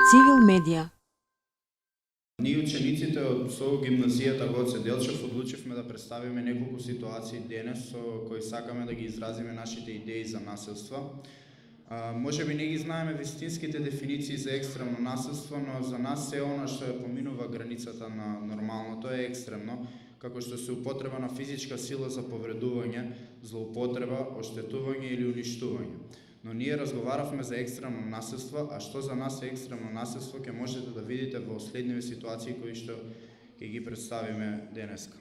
Цивил медија. Ние учениците од СОУ гимназијата Гоце Делчев одлучивме да представиме неколку ситуации денес со кои сакаме да ги изразиме нашите идеи за насилство. Може би не ги знаеме вистинските дефиниции за екстремно насилство, но за нас се она што ја поминува границата на нормалното е екстремно, како што се употреба на физичка сила за повредување, злоупотреба, оштетување или уништување. Но ние разговаравме за екстремно насилство, а што за нас е екстремно насилство ќе можете да видите во следниве ситуации кои што ќе ги представиме денеска.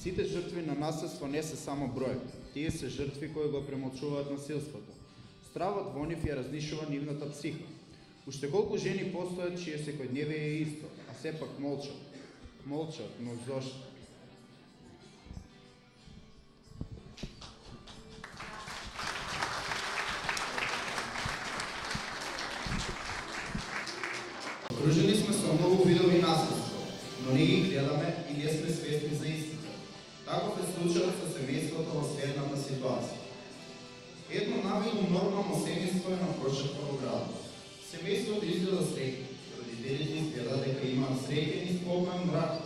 Сите жртви на насилство не се само број, тие се жртви кои го премолчуваат насилството. Стравот во нив ја разнишува нивната психа. Уште колку жени постојат чие секојдневие е исто, а сепак молчат. Молчат, но зошто? Окружени сме со многу видови насилство, но не ги гледаме и не сме свесни за истина. Таков е случајот со семејството во следната ситуација. Едно навидно нормално семејство е на прошетка во градот. Семејството изгледа среќно, родителите изгледа дека имаат среќен и спокоен брак.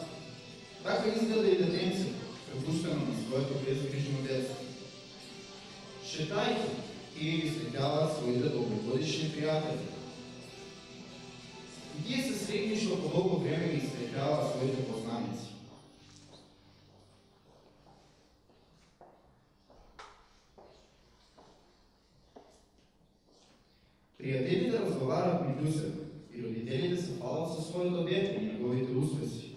Така изгледа и детенцето, препуштено на своето безгрижно детство. Шетајќи, тие ги среќаваат своите долгогодишни пријатели. И тие се среќни што по долго време ги среќаваат своите познаници. Пријателите разговараат меѓу себе и родителите се фалат со своето дете и неговите успеси.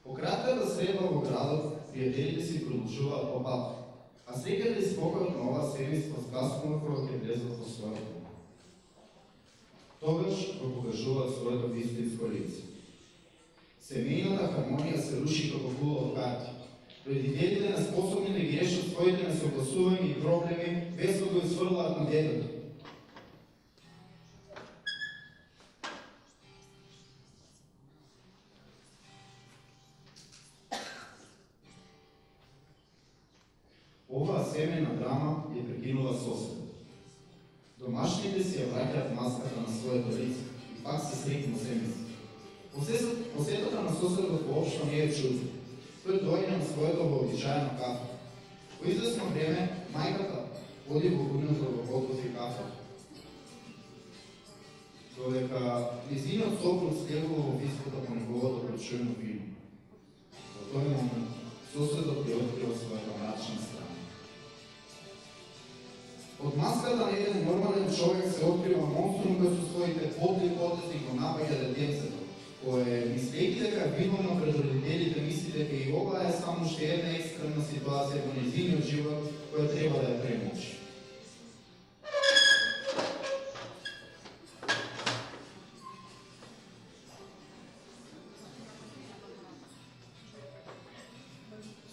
По кратката средба во градот, пријателите си продолжуваат по пат, а среќата и спокојот на ова семејство згаснува кога ќе влезат во своето. Тогаш го покажуваат своето вистинско лице. Семејната хармонија се руши како кула од карти. Родителите неспособни да ги решат своите несогласувања и проблеми без да го изфрлаат на детето. Оваа семејна драма ја прекинува соседот. Домашните си ја враќаат маската на своето лице и пак се среќно семејство. Посетата на соседот воопшто не е чудна. Тој доаѓа на своето вообичаено кафе. По известно време, мајката оди во кујната да го подготви кафе. Додека незиниот сопруг слегува во виската по неговото пречуено вино. Во тој момент, соседот ја открива својата мрачна страна. Од маската на еден нормален човек се открива монструм кој со своите подли потези го напаѓа детенцето, кое, мислејќи дека виновно пред родителите, мисли дека и ова е само уште една екстремна ситуација во нејзиниот живот која треба да ја премолчи.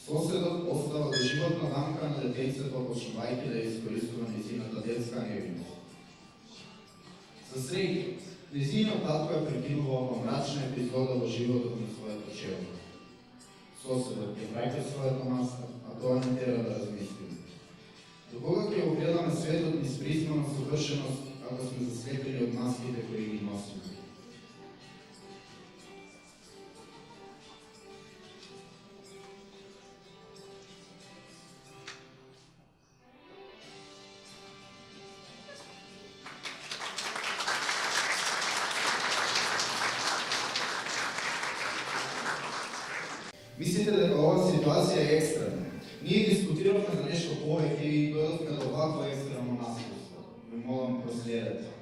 Соседот остава доживотна дамка на детенцето, почнувајќи да искористува нејзината детска невиност. За среќа, нејзиниот татко ја прекинува ова мрачна епизода во животот на своето чело. Соседот ја праќа својата маска, а тоа не тера да размислиме. До кога ќе го гледаме светот низ призма на совршеност, ако сме заслепени од маските кои ги носиме? Мислите дека оваа ситуација е екстремна? Ние дискутиравме за нешто повеќе и дојдовме до вакво екстремно насилство. Ви молам проследете.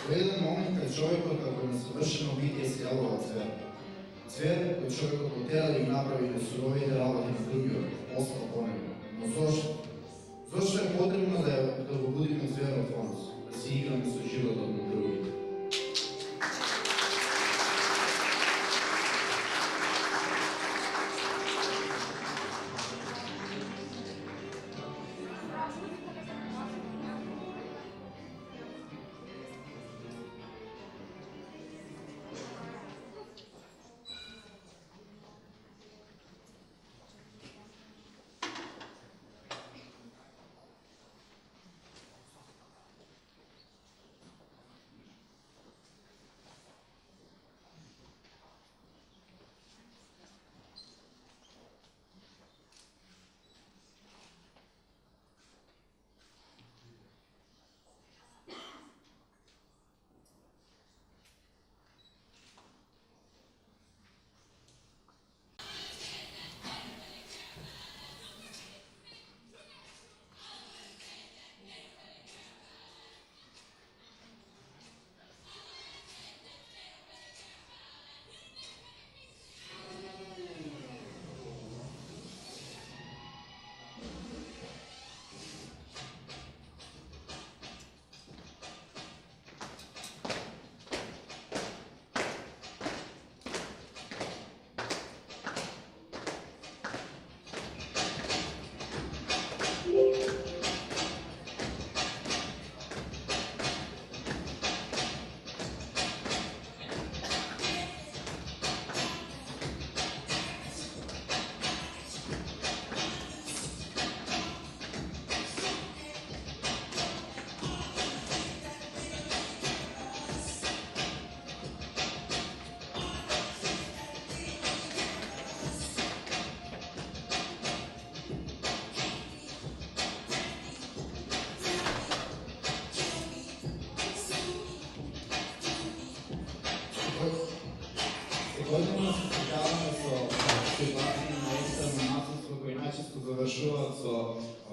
Во еден момент кај човекот како несовршено битие се јавува цвет. Цвет кој човекот го тера да ги направи суровите работи на другиот, остал по него. Но зошто? Зошто е потребно да го будиме зверот во нас, да си играме со животот на другите? Година се среќаваме со ситуации на екстремно насилство кои најчесто завршуваат со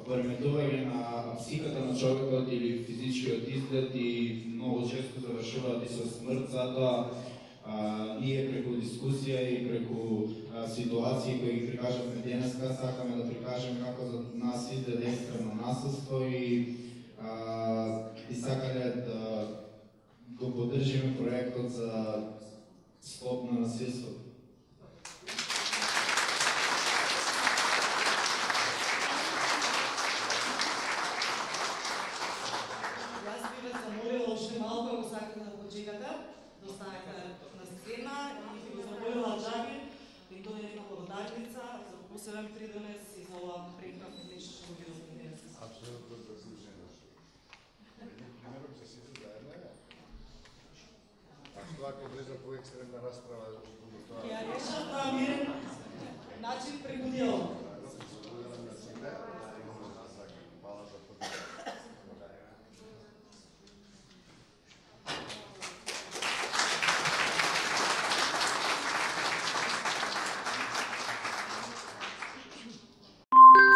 пореметување на психиката на човекот или физичкиот изглед и многу често завршуваат и со смрт. Затоа ние преку дискусија и преку ситуации кои ги прикажавме денеска сакаме да прикажеме како за нас изгледа екстремно насилство и сакале да го поддржиме проектот за стоп на насилството. Јас би ве замолила уште малку, ако сакате да почекате, да останете на сцена и би го замолила Джаби да им дојде една благодарница за посебен придонес и за ова прекрасно нешто што го видовме денес. Апсолутно заслужено. Примерот за сите заедно е. Ако ако влеза по екстремна расправа, Ја решав на мирен начин преку диалог.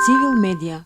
Civil Медија.